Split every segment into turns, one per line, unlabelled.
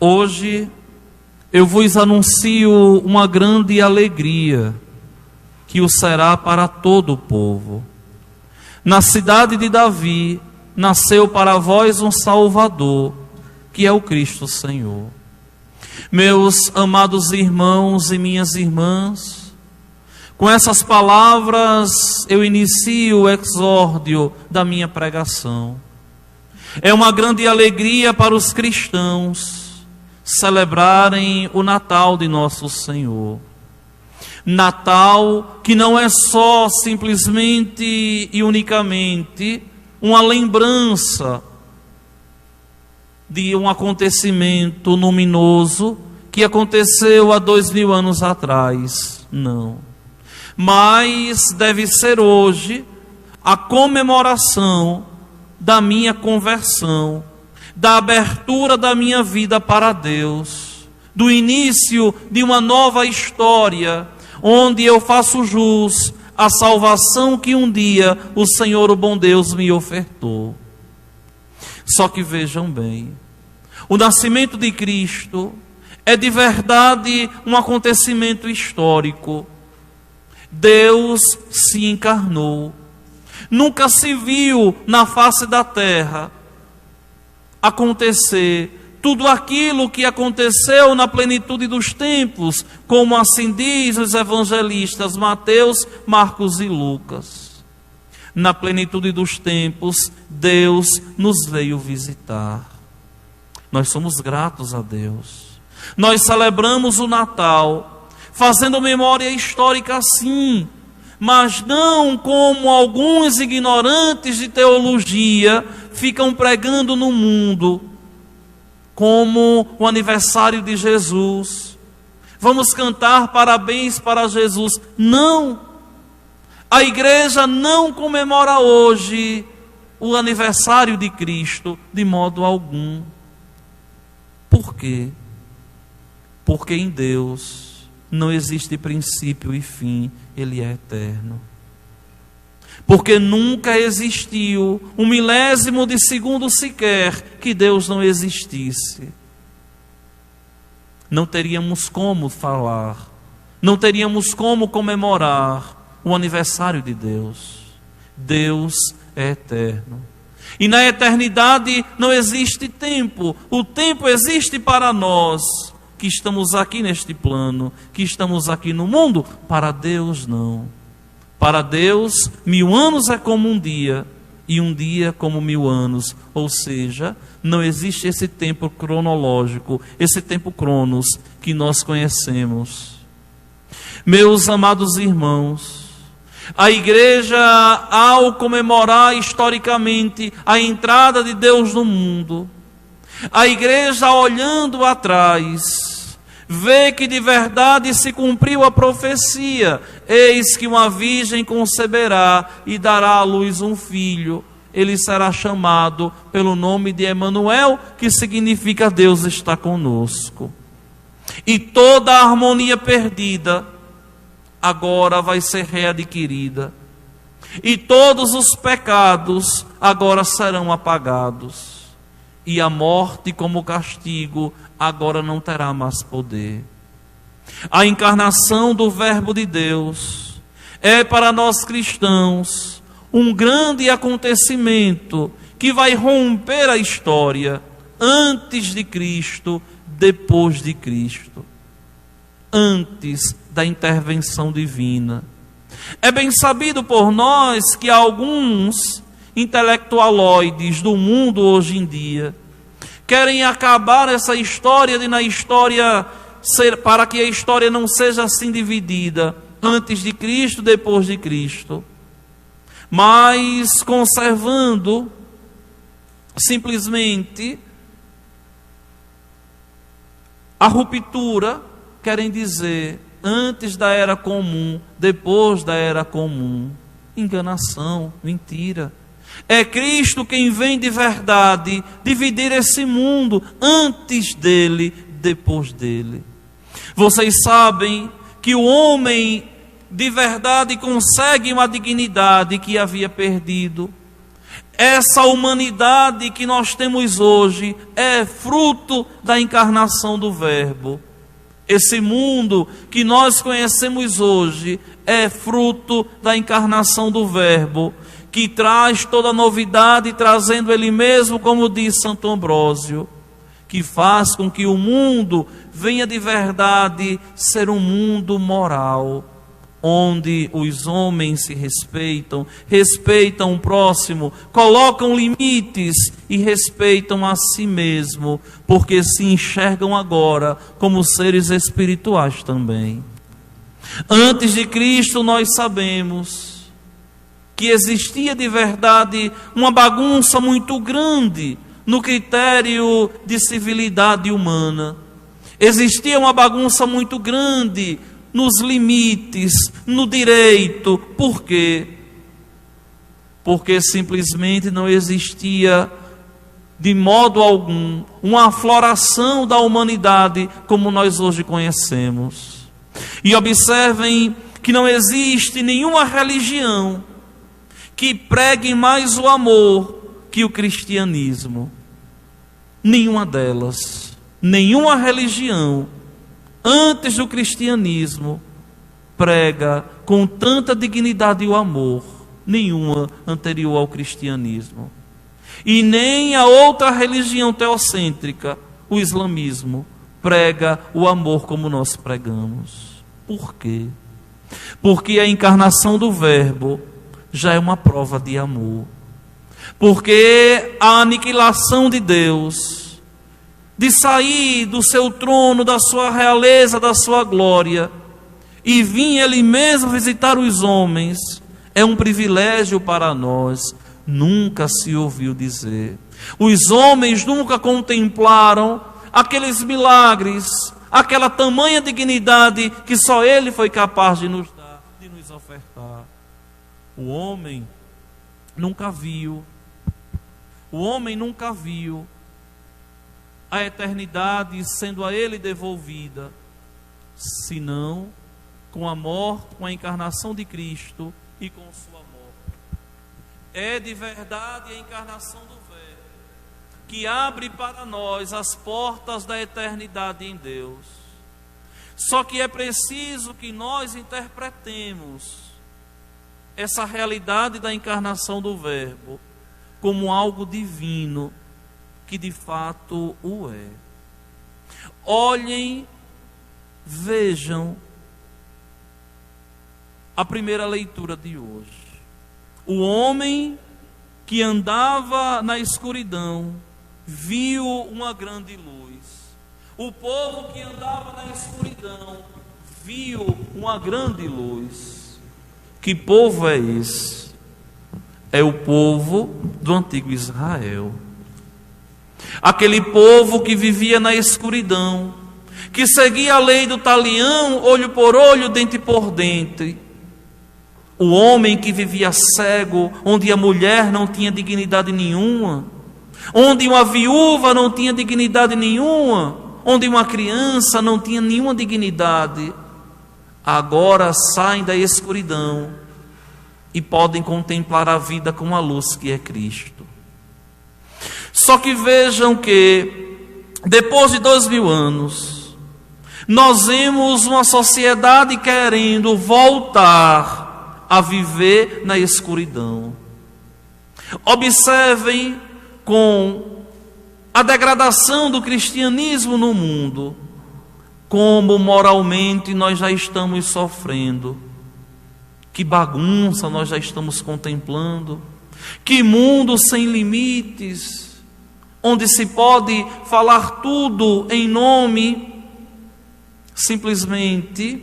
Hoje eu vos anuncio uma grande alegria, que o será para todo o povo. Na cidade de Davi nasceu para vós um Salvador, que é o Cristo Senhor. Meus amados irmãos e minhas irmãs, com essas palavras eu inicio o exórdio da minha pregação. É uma grande alegria para os cristãos celebrarem o Natal de nosso Senhor. Natal que não é só simplesmente e unicamente uma lembrança de um acontecimento luminoso que aconteceu há 2000 anos atrás. Não. Mas deve ser hoje a comemoração da minha conversão, da abertura da minha vida para Deus, do início de uma nova história, onde eu faço jus à salvação que um dia o Senhor, o bom Deus, me ofertou. Só que vejam bem, o nascimento de Cristo é de verdade um acontecimento histórico. Deus se encarnou. Nunca se viu na face da terra acontecer tudo aquilo que aconteceu na plenitude dos tempos, como assim diz os evangelistas Mateus, Marcos e Lucas. Na plenitude dos tempos, Deus nos veio visitar. Nós somos gratos a Deus. Nós celebramos o Natal, fazendo memória histórica sim, mas não como alguns ignorantes de teologia ficam pregando no mundo, como o aniversário de Jesus. Vamos cantar parabéns para Jesus. Não! A igreja não comemora hoje o aniversário de Cristo de modo algum. Por quê? Porque em Deus não existe princípio e fim, Ele é eterno. Porque nunca existiu um milésimo de segundo sequer que Deus não existisse. Não teríamos como falar, não teríamos como comemorar o aniversário de Deus. Deus é eterno. E na eternidade não existe tempo. O tempo existe para nós, que estamos aqui neste plano, que estamos aqui no mundo. Para Deus não. Para Deus 1000 anos é como um dia, e um dia como 1000 anos. Ou seja, não existe esse tempo cronológico, esse tempo cronos que nós conhecemos. Meus amados irmãos, a igreja, ao comemorar historicamente a entrada de Deus no mundo, a igreja, olhando atrás, vê que de verdade se cumpriu a profecia. Eis que uma virgem conceberá e dará à luz um filho. Ele será chamado pelo nome de Emanuel, que significa Deus está conosco. E toda a harmonia perdida agora vai ser readquirida. E todos os pecados agora serão apagados. E a morte como castigo agora não terá mais poder. A encarnação do Verbo de Deus é para nós cristãos um grande acontecimento que vai romper a história antes de Cristo, depois de Cristo, antes da intervenção divina. É bem sabido por nós que alguns intelectualoides do mundo hoje em dia querem acabar essa história para que a história não seja assim dividida, antes de Cristo, depois de Cristo, mas conservando simplesmente a ruptura. Querem dizer antes da era comum, depois da era comum. Enganação, mentira. É Cristo quem vem de verdade dividir esse mundo, antes dele, depois dele. Vocês sabem que o homem de verdade consegue uma dignidade que havia perdido. Essa humanidade que nós temos hoje é fruto da encarnação do Verbo. Esse mundo que nós conhecemos hoje é fruto da encarnação do Verbo, que traz toda novidade, trazendo Ele mesmo, como diz Santo Ambrósio, que faz com que o mundo venha de verdade ser um mundo moral, onde os homens se respeitam, respeitam o próximo, colocam limites e respeitam a si mesmo, porque se enxergam agora como seres espirituais também. Antes de Cristo, nós sabemos que existia de verdade uma bagunça muito grande no critério de civilidade humana. Existia uma bagunça muito grande nos limites, no direito. Por quê? Porque simplesmente não existia de modo algum uma afloração da humanidade como nós hoje conhecemos. E observem que não existe nenhuma religião que pregue mais o amor que o cristianismo. Nenhuma delas, nenhuma religião antes do cristianismo prega com tanta dignidade o amor, nenhuma anterior ao cristianismo. E nem a outra religião teocêntrica, o islamismo, prega o amor como nós pregamos. Por quê? Porque a encarnação do Verbo já é uma prova de amor. Porque a aniquilação de Deus, de sair do seu trono, da sua realeza, da sua glória, e vir Ele mesmo visitar os homens, é um privilégio para nós. Nunca se ouviu dizer. Os homens nunca contemplaram aqueles milagres, aquela tamanha dignidade que só Ele foi capaz de nos dar, de nos ofertar. O homem nunca viu. O homem nunca viu a eternidade sendo a Ele devolvida, senão com a morte, com a encarnação de Cristo e com sua morte. É de verdade a encarnação do Verbo que abre para nós as portas da eternidade em Deus. Só que é preciso que nós interpretemos essa realidade da encarnação do Verbo como algo divino, que de fato o é. Olhem, vejam a primeira leitura de hoje. O homem que andava na escuridão viu uma grande luz. O povo que andava na escuridão viu uma grande luz. Que povo é esse? É o povo do antigo Israel. Aquele povo que vivia na escuridão, que seguia a lei do talião, olho por olho, dente por dente. O homem que vivia cego, onde a mulher não tinha dignidade nenhuma, onde uma viúva não tinha dignidade nenhuma, onde uma criança não tinha nenhuma dignidade, agora saem da escuridão e podem contemplar a vida com a luz que é Cristo. Só que vejam que, depois de 2000 anos, nós vemos uma sociedade querendo voltar a viver na escuridão. Observem com a degradação do cristianismo no mundo, como moralmente nós já estamos sofrendo. Que bagunça nós já estamos contemplando. Que mundo sem limites, onde se pode falar tudo em nome simplesmente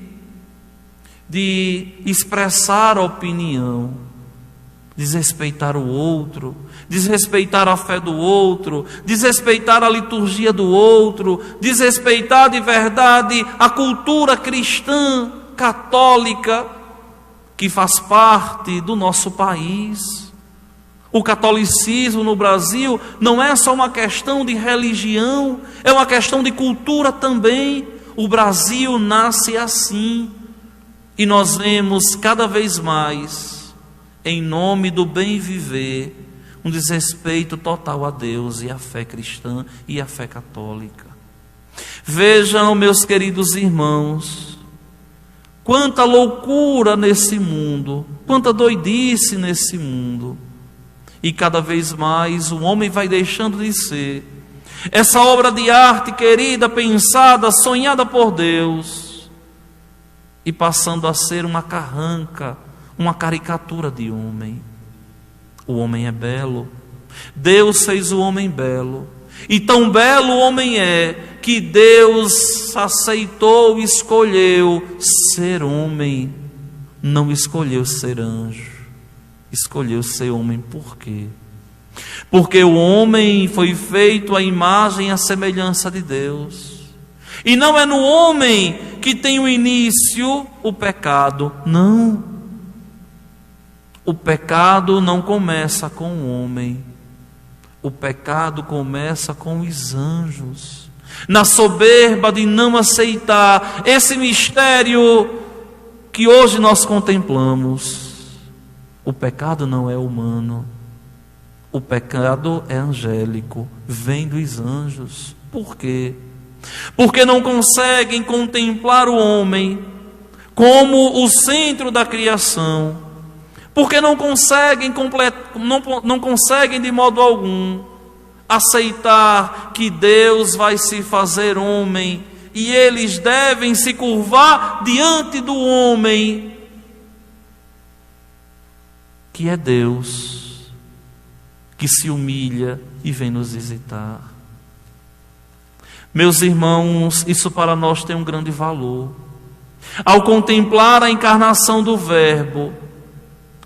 de expressar a opinião, desrespeitar o outro, desrespeitar a fé do outro, desrespeitar a liturgia do outro, desrespeitar de verdade a cultura cristã, católica, que faz parte do nosso país. O catolicismo no Brasil não é só uma questão de religião, é uma questão de cultura também. O Brasil nasce assim, e nós vemos cada vez mais, em nome do bem viver, um desrespeito total a Deus e à fé cristã e à fé católica. Vejam, meus queridos irmãos, quanta loucura nesse mundo, quanta doidice nesse mundo. E cada vez mais o homem vai deixando de ser essa obra de arte querida, pensada, sonhada por Deus, e passando a ser uma carranca, uma caricatura de homem. O homem é belo, Deus fez o homem belo, e tão belo o homem é que Deus aceitou e escolheu ser homem, não escolheu ser anjo, escolheu ser homem. Por quê? Porque o homem foi feito à imagem e à semelhança de Deus. E não é no homem que tem o início o pecado. Não. O pecado não começa com o homem. O pecado começa com os anjos. Na soberba de não aceitar esse mistério que hoje nós contemplamos. O pecado não é humano. O pecado é angélico, vem dos anjos. Por quê? Porque não conseguem contemplar o homem como o centro da criação. Porque não conseguem de modo algum aceitar que Deus vai se fazer homem e eles devem se curvar diante do homem, que é Deus, que se humilha e vem nos visitar. Meus irmãos, isso para nós tem um grande valor. Ao contemplar a encarnação do Verbo,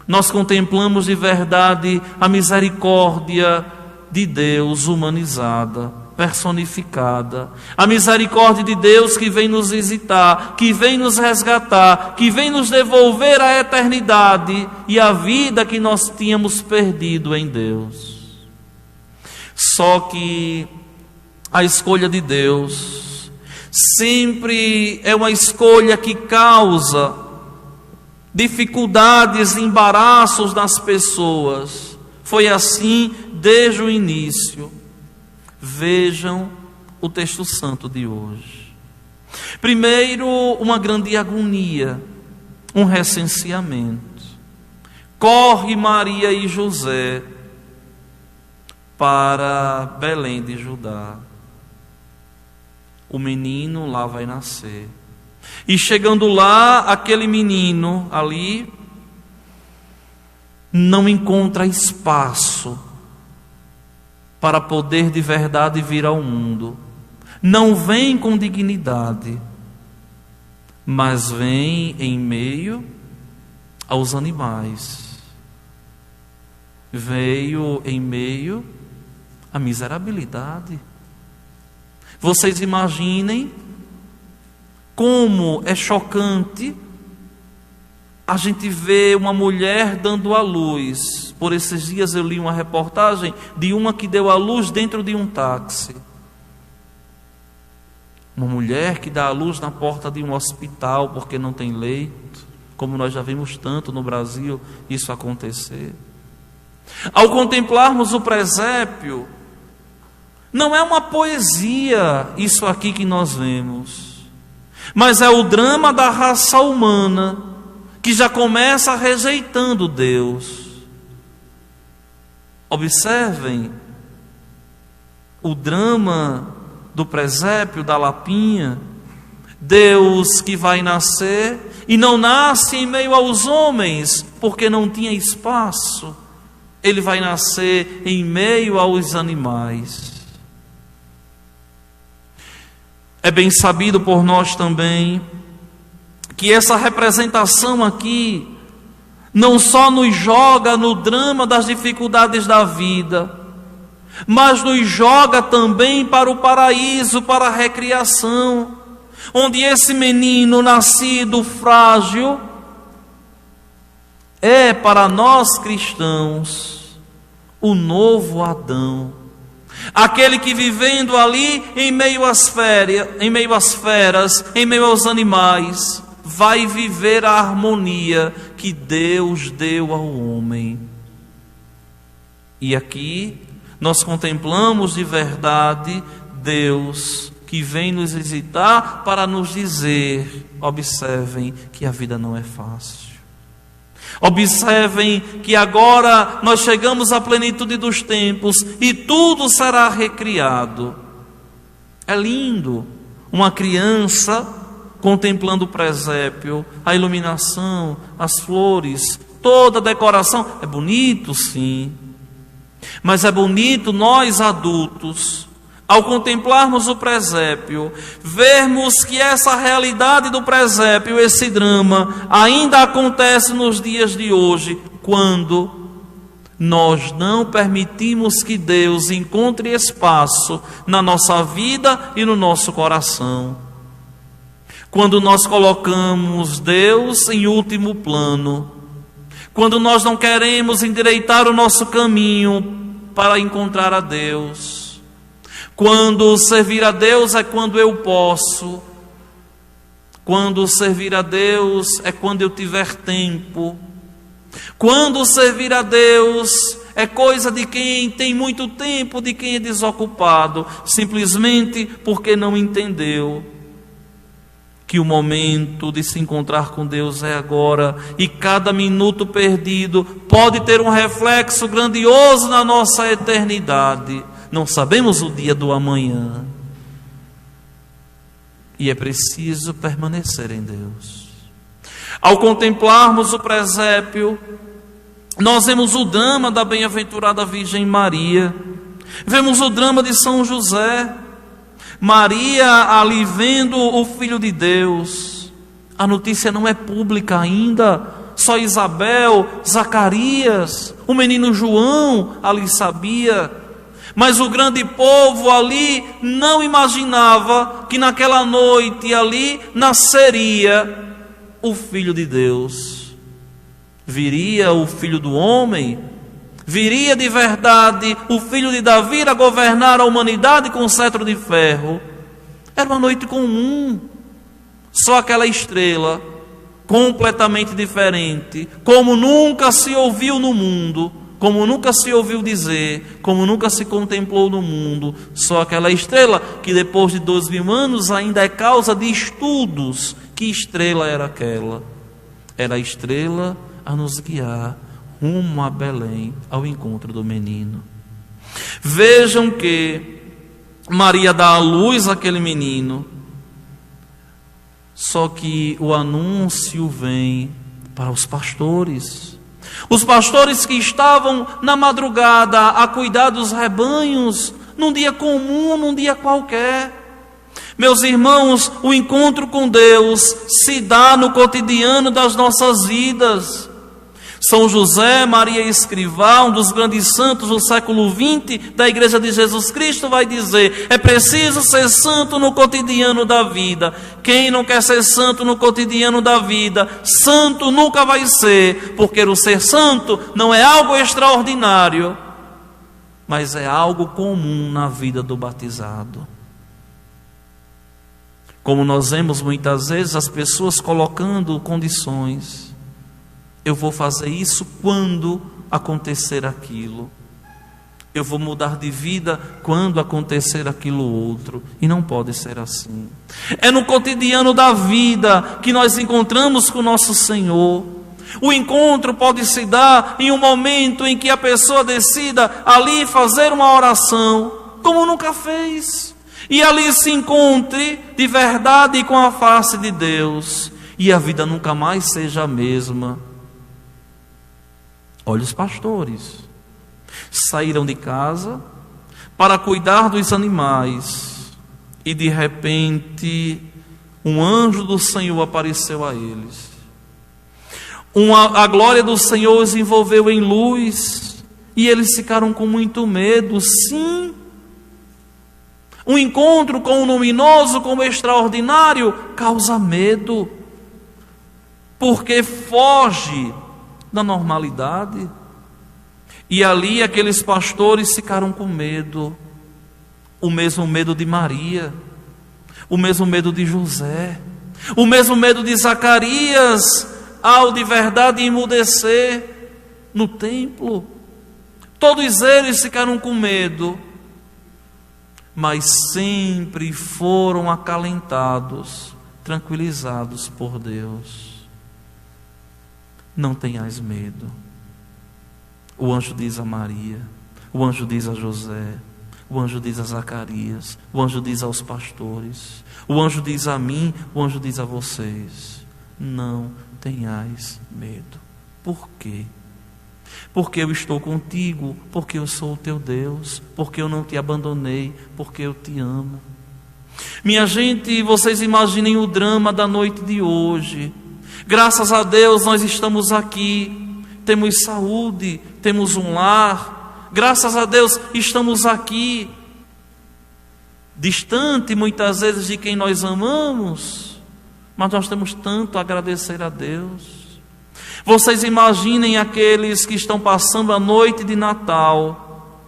nós contemplamos de verdade a misericórdia de Deus humanizada, personificada. A misericórdia de Deus que vem nos visitar, que vem nos resgatar, que vem nos devolver a eternidade e a vida que nós tínhamos perdido em Deus. Só que a escolha de Deus sempre é uma escolha que causa dificuldades, embaraços nas pessoas. Foi assim desde o início. Vejam o texto santo de hoje. Primeiro, uma grande agonia, um recenseamento. Corre Maria e José para Belém de Judá. O menino lá vai nascer. E chegando lá, aquele menino ali não encontra espaço para poder de verdade vir ao mundo. Não vem com dignidade, mas vem em meio aos animais. Veio em meio à miserabilidade. Vocês imaginem como é chocante a gente ver uma mulher dando à luz. Por esses dias eu li uma reportagem de uma que deu à luz dentro de um táxi. Uma mulher que dá à luz na porta de um hospital porque não tem leito, como nós já vimos tanto no Brasil isso acontecer. Ao contemplarmos o presépio, não é uma poesia isso aqui que nós vemos, mas é o drama da raça humana que já começa rejeitando Deus. Observem o drama do presépio, da lapinha. Deus que vai nascer e não nasce em meio aos homens porque não tinha espaço. Ele vai nascer em meio aos animais. É bem sabido por nós também que essa representação aqui não só nos joga no drama das dificuldades da vida, mas nos joga também para o paraíso, para a recriação, onde esse menino nascido frágil é para nós cristãos o novo Adão. Aquele que vivendo ali em meio às feras, em meio aos animais, vai viver a harmonia que Deus deu ao homem. E aqui nós contemplamos de verdade Deus que vem nos visitar para nos dizer: observem que a vida não é fácil. Observem que agora nós chegamos à plenitude dos tempos e tudo será recriado. É lindo uma criança contemplando o presépio, a iluminação, as flores, toda a decoração. É bonito, sim. Mas é bonito nós adultos, ao contemplarmos o presépio, vermos que essa realidade do presépio, esse drama, ainda acontece nos dias de hoje, quando nós não permitimos que Deus encontre espaço na nossa vida e no nosso coração. Quando nós colocamos Deus em último plano, quando nós não queremos endireitar o nosso caminho para encontrar a Deus, quando servir a Deus é quando eu posso, quando servir a Deus é quando eu tiver tempo, quando servir a Deus é coisa de quem tem muito tempo, de quem é desocupado, simplesmente porque não entendeu que o momento de se encontrar com Deus é agora, e cada minuto perdido pode ter um reflexo grandioso na nossa eternidade. Não sabemos o dia do amanhã. E é preciso permanecer em Deus. Ao contemplarmos o presépio, nós vemos o drama da bem-aventurada Virgem Maria. Vemos o drama de São José. Maria ali vendo o Filho de Deus. A notícia não é pública ainda. Só Isabel, Zacarias, o menino João ali sabia. Mas o grande povo ali não imaginava que naquela noite ali nasceria o Filho de Deus. Viria o Filho do homem, viria de verdade o Filho de Davi a governar a humanidade com cetro de ferro. Era uma noite comum, só aquela estrela completamente diferente, como nunca se ouviu no mundo, como nunca se ouviu dizer, como nunca se contemplou no mundo. Só aquela estrela que depois de 2000 anos ainda é causa de estudos. Que estrela era aquela? Era a estrela a nos guiar rumo a Belém, ao encontro do menino. Vejam que Maria dá à luz àquele menino, só que o anúncio vem para os pastores. Os pastores que estavam na madrugada a cuidar dos rebanhos, num dia comum, num dia qualquer. Meus irmãos, o encontro com Deus se dá no cotidiano das nossas vidas. São José Maria Escrivá, um dos grandes santos do século XX da Igreja de Jesus Cristo, vai dizer: é preciso ser santo no cotidiano da vida. Quem não quer ser santo no cotidiano da vida, santo nunca vai ser, porque o ser santo não é algo extraordinário, mas é algo comum na vida do batizado. Como nós vemos muitas vezes as pessoas colocando condições: eu vou fazer isso quando acontecer aquilo. Eu vou mudar de vida quando acontecer aquilo outro. E não pode ser assim. É no cotidiano da vida que nós encontramos com o nosso Senhor. O encontro pode se dar em um momento em que a pessoa decida ali fazer uma oração, como nunca fez, e ali se encontre de verdade com a face de Deus, e a vida nunca mais seja a mesma. Olha, os pastores saíram de casa para cuidar dos animais, e de repente um anjo do Senhor apareceu a eles. A glória do Senhor os envolveu em luz, e eles ficaram com muito medo. Sim, um encontro com o luminoso, com o extraordinário, causa medo, porque foge da normalidade. E ali aqueles pastores ficaram com medo, o mesmo medo de Maria, o mesmo medo de José, o mesmo medo de Zacarias, ao de verdade emudecer no templo. Todos eles ficaram com medo, mas sempre foram acalentados, tranquilizados por Deus. Não tenhais medo. O anjo diz a Maria, o anjo diz a José, o anjo diz a Zacarias, o anjo diz aos pastores, o anjo diz a mim, o anjo diz a vocês: não tenhais medo. Por quê? Porque eu estou contigo, porque eu sou o teu Deus, porque eu não te abandonei, porque eu te amo. Minha gente, vocês imaginem o drama da noite de hoje. Graças a Deus nós estamos aqui, temos saúde, temos um lar. Graças a Deus estamos aqui, distante muitas vezes de quem nós amamos, mas nós temos tanto a agradecer a Deus. Vocês imaginem aqueles que estão passando a noite de Natal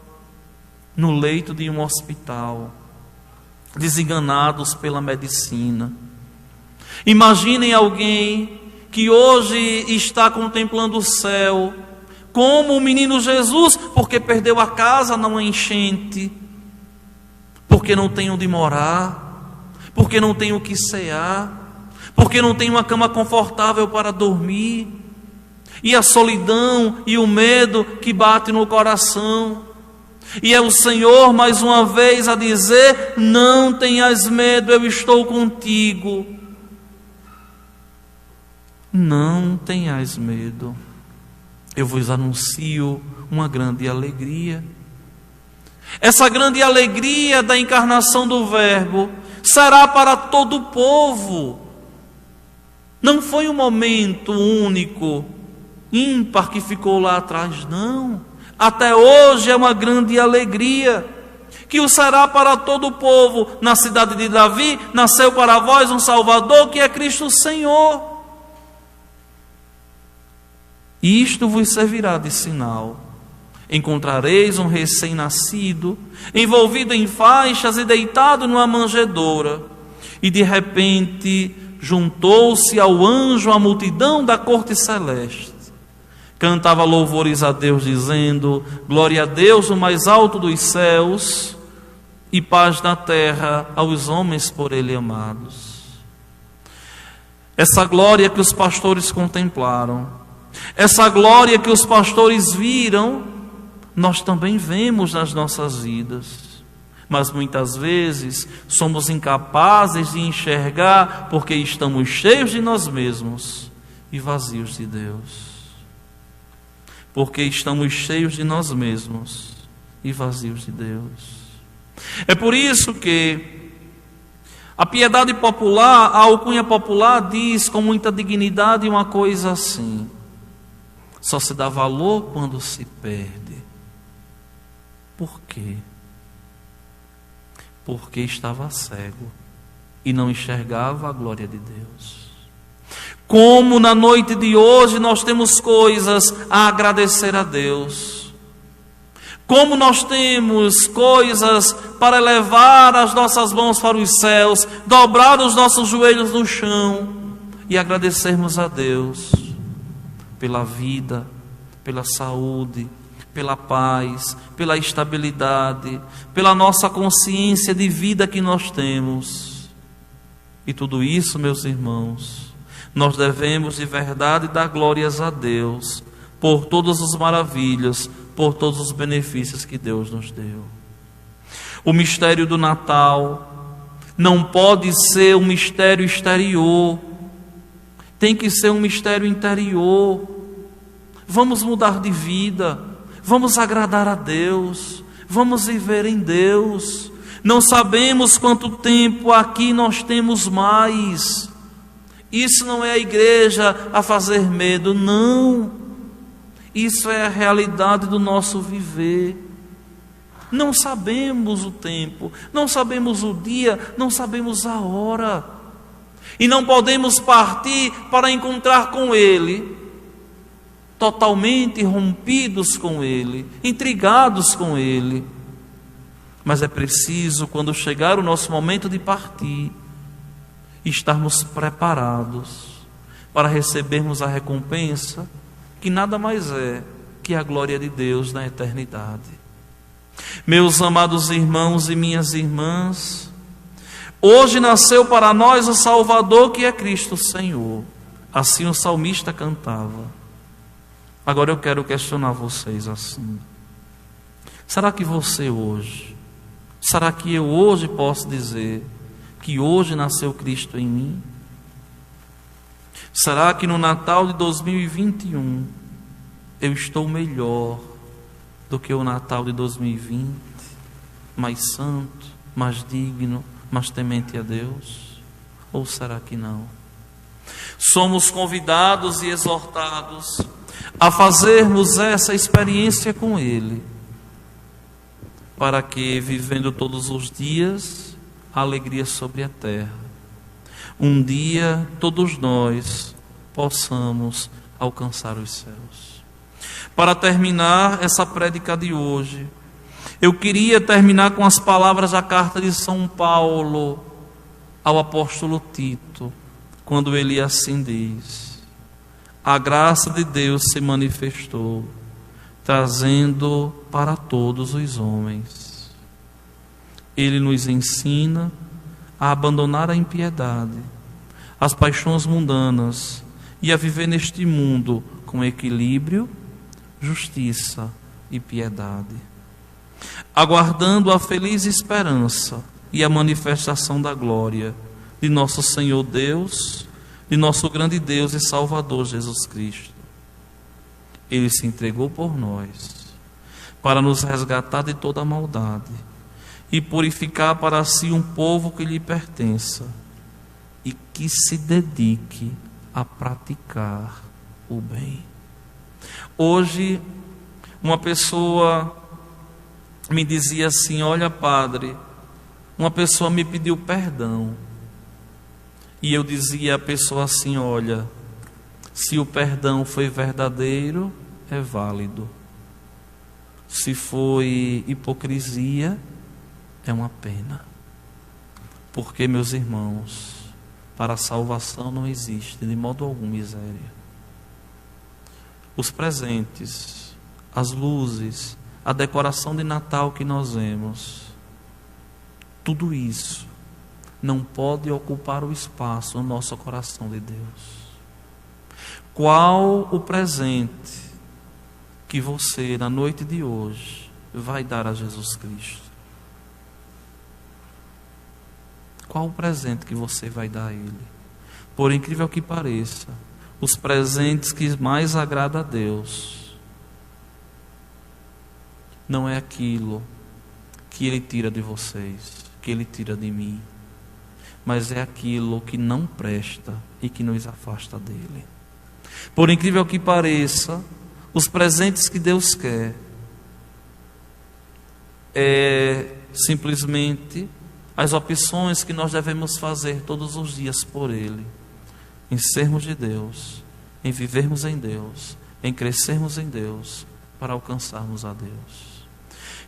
no leito de um hospital, desenganados pela medicina. Imaginem alguém que hoje está contemplando o céu, como o menino Jesus, porque perdeu a casa numa enchente, porque não tem onde morar, porque não tem o que cear, porque não tem uma cama confortável para dormir, e a solidão e o medo que bate no coração. E é o Senhor mais uma vez a dizer: não tenhas medo, eu estou contigo. Não tenhais medo, eu vos anuncio uma grande alegria. Essa grande alegria da encarnação do Verbo será para todo o povo. Não foi um momento único, ímpar, que ficou lá atrás, não. Até hoje é uma grande alegria, que o será para todo o povo. Na cidade de Davi nasceu para vós um Salvador, que é Cristo Senhor. Isto vos servirá de sinal: encontrareis um recém-nascido, envolvido em faixas e deitado numa manjedoura. E de repente juntou-se ao anjo a multidão da corte celeste. Cantava louvores a Deus, dizendo: glória a Deus no mais alto dos céus, e paz na terra aos homens por Ele amados. Essa glória que os pastores contemplaram, essa glória que os pastores viram, nós também vemos nas nossas vidas, mas muitas vezes somos incapazes de enxergar, porque estamos cheios de nós mesmos e vazios de Deus. Porque estamos cheios de nós mesmos e vazios de Deus. É por isso que a piedade popular, a alcunha popular, diz com muita dignidade uma coisa assim: só se dá valor quando se perde. Por quê? Porque estava cego e não enxergava a glória de Deus. Como na noite de hoje nós temos coisas a agradecer a Deus, como nós temos coisas para elevar as nossas mãos para os céus, dobrar os nossos joelhos no chão e agradecermos a Deus pela vida, pela saúde, pela paz, pela estabilidade, pela nossa consciência de vida que nós temos. E tudo isso, meus irmãos, nós devemos de verdade dar glórias a Deus por todas as maravilhas, por todos os benefícios que Deus nos deu. O mistério do Natal não pode ser um mistério exterior, tem que ser um mistério interior. Vamos mudar de vida, vamos agradar a Deus, vamos viver em Deus. Não sabemos quanto tempo aqui nós temos mais. Isso não é a igreja a fazer medo, não. Isso é a realidade do nosso viver. Não sabemos o tempo, não sabemos o dia, não sabemos a hora. E não podemos partir para encontrar com Ele, totalmente rompidos com Ele, intrigados com Ele. Mas é preciso, quando chegar o nosso momento de partir, estarmos preparados para recebermos a recompensa, que nada mais é que é a glória de Deus na eternidade. Meus amados irmãos e minhas irmãs, hoje nasceu para nós o Salvador, que é Cristo Senhor. Assim o salmista cantava. Agora eu quero questionar vocês assim. Será que você hoje, será que eu hoje posso dizer que hoje nasceu Cristo em mim? Será que no Natal de 2021 eu estou melhor do que o Natal de 2020? Mais santo, mais digno, mais temente a Deus? Ou será que não? Somos convidados e exortados a fazermos essa experiência com Ele, para que, vivendo todos os dias, a alegria sobre a terra, um dia todos nós possamos alcançar os céus. Para terminar essa prédica de hoje, eu queria terminar com as palavras da carta de São Paulo ao apóstolo Tito, quando ele assim diz: a graça de Deus se manifestou, trazendo para todos os homens. Ele nos ensina a abandonar a impiedade, as paixões mundanas e a viver neste mundo com equilíbrio, justiça e piedade, aguardando a feliz esperança e a manifestação da glória de nosso Senhor Deus, de nosso grande Deus e Salvador Jesus Cristo. Ele se entregou por nós, para nos resgatar de toda a maldade e purificar para si um povo que lhe pertença e que se dedique a praticar o bem. Hoje, uma pessoa me dizia assim: olha, padre, uma pessoa me pediu perdão. E eu dizia à pessoa assim: olha, se o perdão foi verdadeiro, é válido. Se foi hipocrisia, é uma pena. Porque, meus irmãos, para a salvação não existe de modo algum miséria. Os presentes, as luzes, a decoração de Natal que nós vemos, tudo isso não pode ocupar o espaço no nosso coração de Deus. Qual o presente que você, na noite de hoje, vai dar a Jesus Cristo? Qual o presente que você vai dar a Ele? Por incrível que pareça, os presentes que mais agrada a Deus não é aquilo que Ele tira de vocês, que Ele tira de mim, mas é aquilo que não presta e que nos afasta dele. Por incrível que pareça, os presentes que Deus quer é simplesmente as opções que nós devemos fazer todos os dias por Ele, em sermos de Deus, em vivermos em Deus, em crescermos em Deus, para alcançarmos a Deus.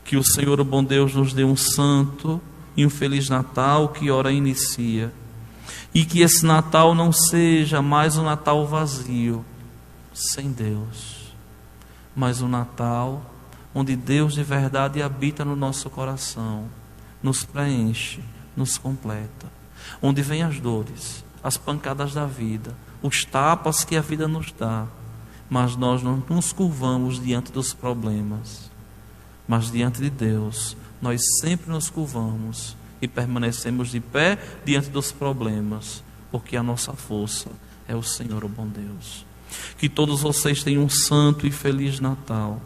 Que o Senhor, o bom Deus, nos dê um santo e um feliz Natal que ora inicia, e que esse Natal não seja mais um Natal vazio, sem Deus, mas um Natal onde Deus de verdade habita no nosso coração, nos preenche, nos completa, onde vem as dores, as pancadas da vida, os tapas que a vida nos dá, mas nós não nos curvamos diante dos problemas, mas diante de Deus nós sempre nos curvamos e permanecemos de pé diante dos problemas, porque a nossa força é o Senhor, o bom Deus. Que todos vocês tenham um santo e feliz Natal,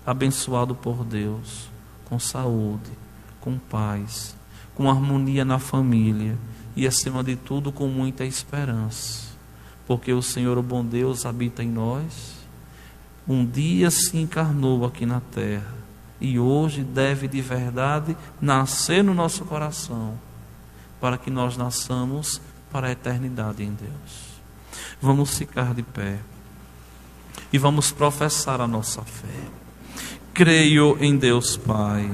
abençoado por Deus, com saúde, com paz, com harmonia na família e, acima de tudo, com muita esperança, porque o Senhor, o bom Deus, habita em nós, um dia se encarnou aqui na terra e hoje deve de verdade nascer no nosso coração, para que nós nasçamos para a eternidade em Deus. Vamos ficar de pé e vamos professar a nossa fé. Creio em Deus Pai,